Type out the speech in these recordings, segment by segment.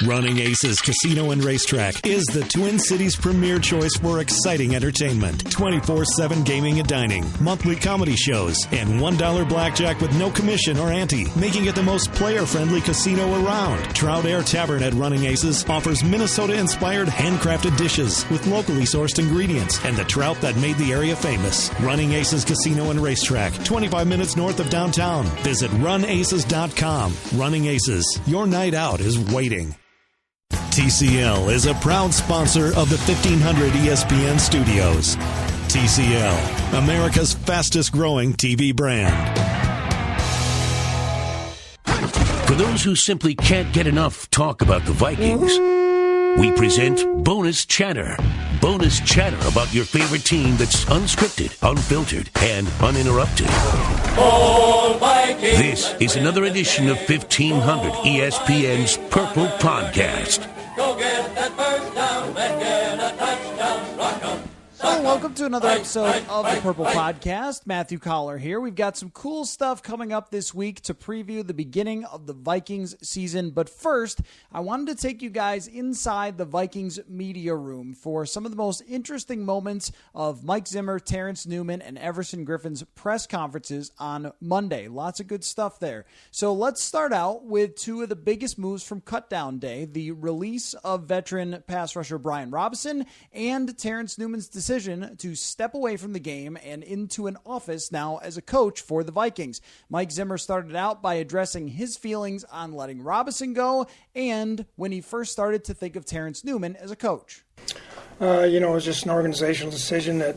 Running Aces Casino and Racetrack is the Twin Cities' premier choice for exciting entertainment, 24/7 gaming and dining, monthly comedy shows, and $1 blackjack with no commission or ante, making it the most player-friendly casino around. Trout Air Tavern at Running Aces offers Minnesota-inspired handcrafted dishes with locally sourced ingredients and the trout that made the area famous. Running Aces Casino and Racetrack, 25 minutes north of downtown. Visit runaces.com. Running Aces, your night out is waiting. TCL is a proud sponsor of the 1500 ESPN studios. TCL, America's fastest growing TV brand. For those who simply can't get enough talk about the Vikings, we present Bonus Chatter. Bonus chatter about your favorite team that's unscripted, unfiltered, and uninterrupted. This is another edition of 1500 ESPN's Purple Podcast. Go get that first down, then get a touchdown, rock 'em. Well, welcome to another episode of the Purple Podcast. Matthew Coller here. We've got some cool stuff coming up this week to preview the beginning of the Vikings season. But first, I wanted to take you guys inside the Vikings media room for some of the most interesting moments of Mike Zimmer, Terence, Newman, and Everson Griffen's press conferences on Monday. Lots of good stuff there. So let's start out with two of the biggest moves from Cutdown Day, the release of veteran pass rusher Brian Robinson and Terence Newman's decision to step away from the game and into an office now as a coach for the Vikings. Mike Zimmer started out by addressing his feelings on letting Robinson go and when he first started to think of Terence Newman as a coach. It was just an organizational decision that,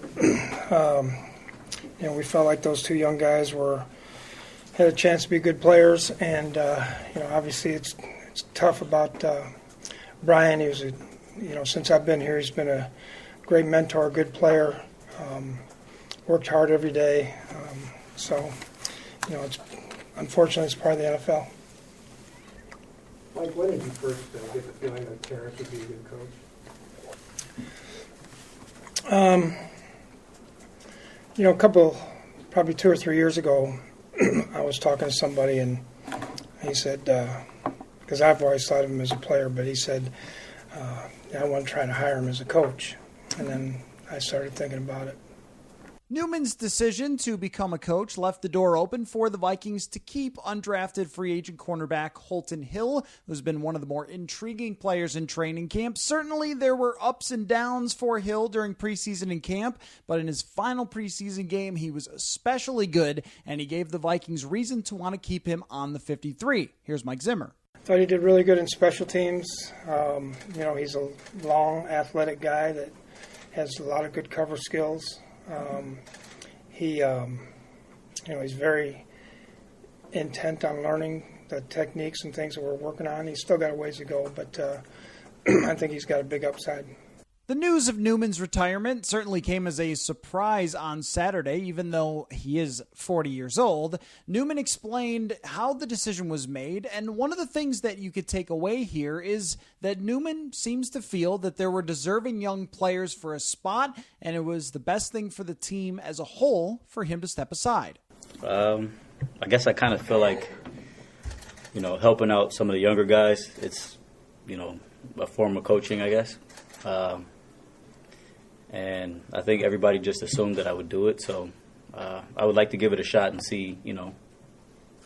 we felt like those two young guys had a chance to be good players. And, obviously it's tough about Brian. He was, since I've been here, he's been a great mentor, good player, worked hard every day. It's unfortunately it's part of the NFL. Mike, when did you first get the feeling that Terence would be a good coach? Probably 2 or 3 years ago, I was talking to somebody and he said, because I've always thought of him as a player, but he said, I want to try to hire him as a coach. And then I started thinking about it. Newman's decision to become a coach left the door open for the Vikings to keep undrafted free agent cornerback Holton Hill, who's been one of the more intriguing players in training camp. Certainly there were ups and downs for Hill during preseason and camp, but in his final preseason game, he was especially good, and he gave the Vikings reason to want to keep him on the 53. Here's Mike Zimmer. I thought he did really good in special teams. He's a long, athletic guy that has a lot of good cover skills. He's very intent on learning the techniques and things that we're working on. He's still got a ways to go, but I think he's got a big upside. The news of Newman's retirement certainly came as a surprise on Saturday, even though he is 40 years old. Newman explained how the decision was made, and one of the things that you could take away here is that Newman seems to feel that there were deserving young players for a spot, and it was the best thing for the team as a whole for him to step aside. I guess I kind of feel like, helping out some of the younger guys, it's, a form of coaching, I guess. And I think everybody just assumed that I would do it. So I would like to give it a shot and see,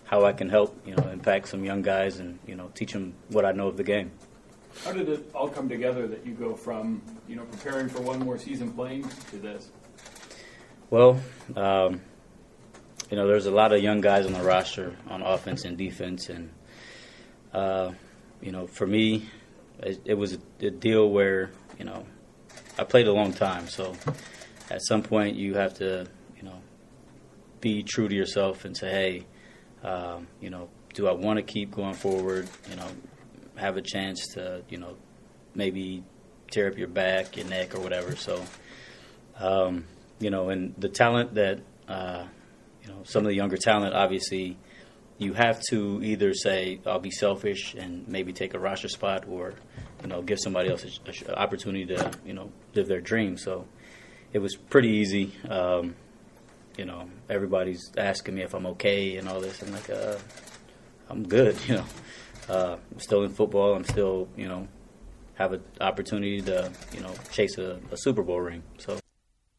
how I can help, impact some young guys and, teach them what I know of the game. How did it all come together that you go from, preparing for one more season playing to this? Well, there's a lot of young guys on the roster on offense and defense. And, for me, it was a deal where, I played a long time, so at some point you have to, be true to yourself and say, hey, do I want to keep going forward, have a chance to, maybe tear up your back, your neck, or whatever. So, and the talent that, some of the younger talent, obviously, you have to either say, I'll be selfish and maybe take a roster spot or, give somebody else an opportunity to, live their dream. So it was pretty easy. Everybody's asking me if I'm okay and all this. I'm like, I'm good, I'm still in football. I'm still, have an opportunity to, chase a Super Bowl ring. So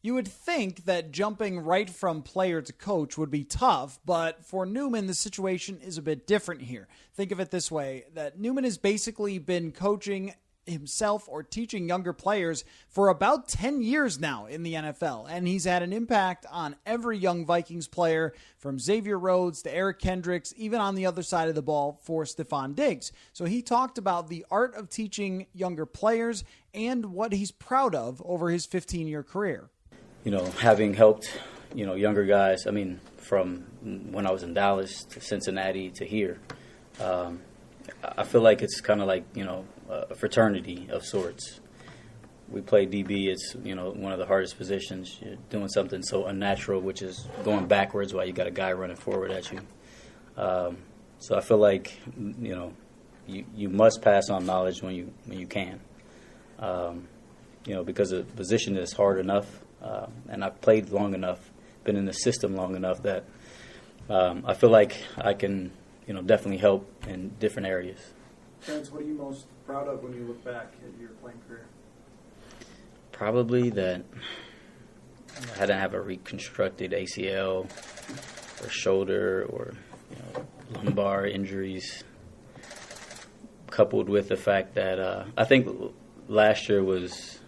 you would think that jumping right from player to coach would be tough, but for Newman, the situation is a bit different here. Think of it this way, that Newman has basically been coaching himself or teaching younger players for about 10 years now in the NFL, and he's had an impact on every young Vikings player, from Xavier Rhodes to Eric Kendricks, even on the other side of the ball for Stephon Diggs. So he talked about the art of teaching younger players and what he's proud of over his 15-year career. Having helped, younger guys, from when I was in Dallas to Cincinnati to here, I feel like it's kind of like, a fraternity of sorts. We play DB. It's, one of the hardest positions. You're doing something so unnatural, which is going backwards while you got a guy running forward at you. So I feel like, you must pass on knowledge when you can, because the position is hard enough. And I've played long enough, been in the system long enough that I feel like I can, definitely help in different areas. Terence, what are you most proud of when you look back at your playing career? Probably that I didn't have a reconstructed ACL or shoulder or lumbar injuries, coupled with the fact that I think last year was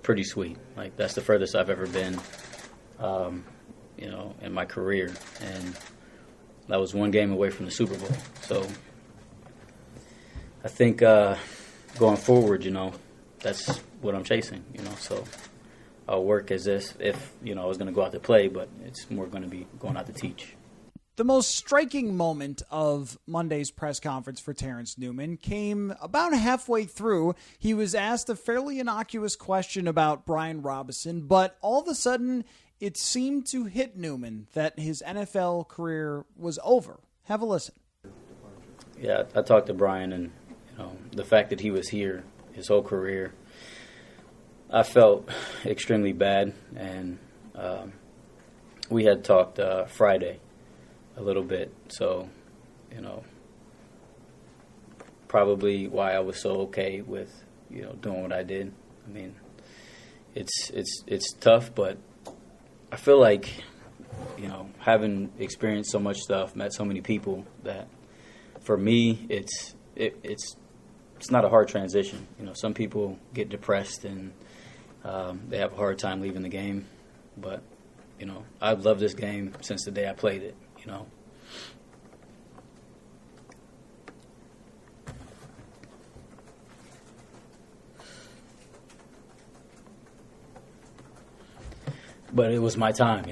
pretty sweet. Like, that's the furthest I've ever been, in my career, and that was one game away from the Super Bowl. So I think going forward, that's what I'm chasing, So I'll work as if I was going to go out to play, but it's more going to be going out to teach. The most striking moment of Monday's press conference for Terence Newman came about halfway through. He was asked a fairly innocuous question about Brian Robinson, but all of a sudden it seemed to hit Newman that his NFL career was over. Have a listen. Yeah, I talked to Brian, and the fact that he was here his whole career, I felt extremely bad, and we had talked Friday a little bit, so probably why I was so okay with doing what I did. It's tough, but I feel like having experienced so much stuff, met so many people, that for me it's not a hard transition. Some people get depressed and they have a hard time leaving the game, but I've loved this game since the day I played it. But it was my time,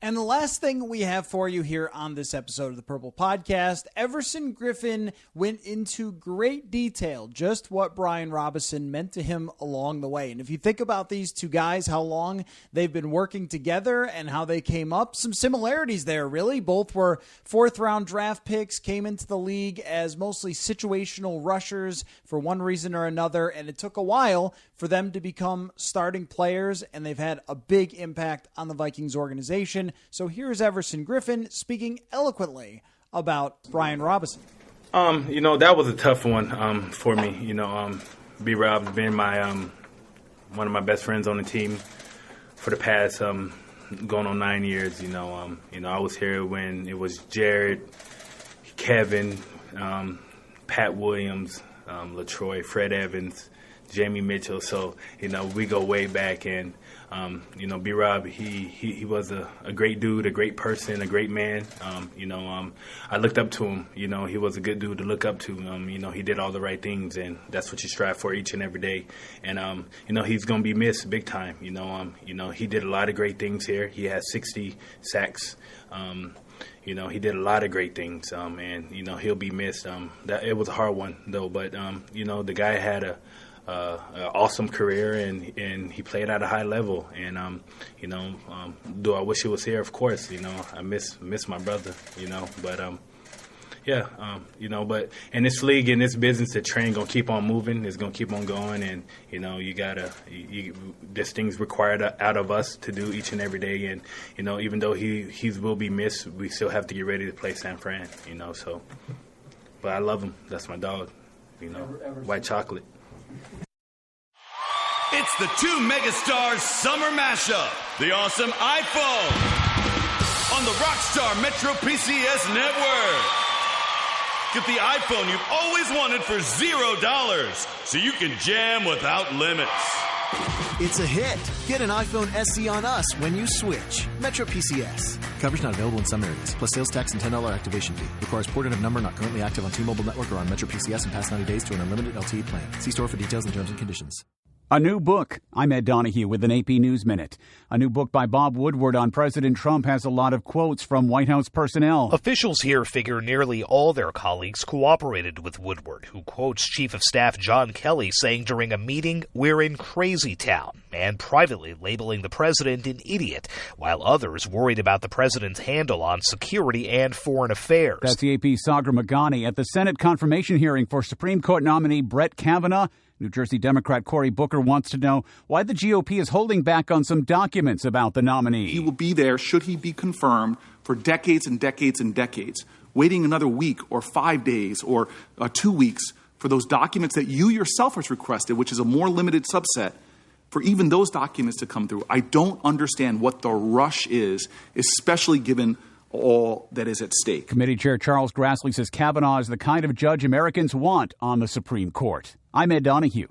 And the last thing we have for you here on this episode of the Purple Podcast, Everson Griffen went into great detail just what Brian Robinson meant to him along the way. And if you think about these two guys, how long they've been working together and how they came up, some similarities there, really. Both were fourth-round draft picks, came into the league as mostly situational rushers for one reason or another, and it took a while for them to become starting players, and they've had a big impact on the Vikings organization. So here's Everson Griffen speaking eloquently about Brian Robinson. That was a tough one for me. B-Rob's been my one of my best friends on the team for the past going on 9 years. I was here when it was Jared, Kevin, Pat Williams, LaTroy, Fred Evans, Jamie Mitchell. So, we go way back, and B-Rob, he was a great dude, a great person, a great man. I looked up to him. He was a good dude to look up to. He did all the right things, and that's what you strive for each and every day. And, he's going to be missed big time. He did a lot of great things here. He had 60 sacks. He did a lot of great things, and, he'll be missed. It was a hard one, though, but, the guy had an awesome career, and he played at a high level. And do I wish he was here? Of course. I miss my brother. But in this league, in this business, the train gonna keep on moving. It's gonna keep on going, and there's things required out of us to do each and every day. And even though he will be missed, we still have to get ready to play San Fran. So But I love him. That's my dog. White chocolate. It's the two megastars summer mashup. The awesome iPhone on the Rockstar Metro PCS network. Get the iPhone you've always wanted for $0 so you can jam without limits. It's a hit. Get an iPhone SE on us when you switch. Metro PCS. Coverage not available in some areas, plus sales tax and $10 activation fee. Requires port-in of number not currently active on T-Mobile network or on Metro PCS in past 90 days to an unlimited LTE plan. See store for details and terms and conditions. A new book. I'm Ed Donahue with an AP News Minute. A new book by Bob Woodward on President Trump has a lot of quotes from White House personnel. Officials here figure nearly all their colleagues cooperated with Woodward, who quotes Chief of Staff John Kelly saying during a meeting, "We're in crazy town," and privately labeling the president an idiot, while others worried about the president's handle on security and foreign affairs. That's the AP's Sagar Magani at the Senate confirmation hearing for Supreme Court nominee Brett Kavanaugh. New Jersey Democrat Cory Booker wants to know why the GOP is holding back on some documents about the nominee. He will be there, should he be confirmed, for decades and decades and decades. Waiting another week or 5 days or 2 weeks for those documents that you yourself has requested, which is a more limited subset, for even those documents to come through. I don't understand what the rush is, especially given all that is at stake. Committee Chair Charles Grassley says Kavanaugh is the kind of judge Americans want on the Supreme Court. I'm Ed Donahue.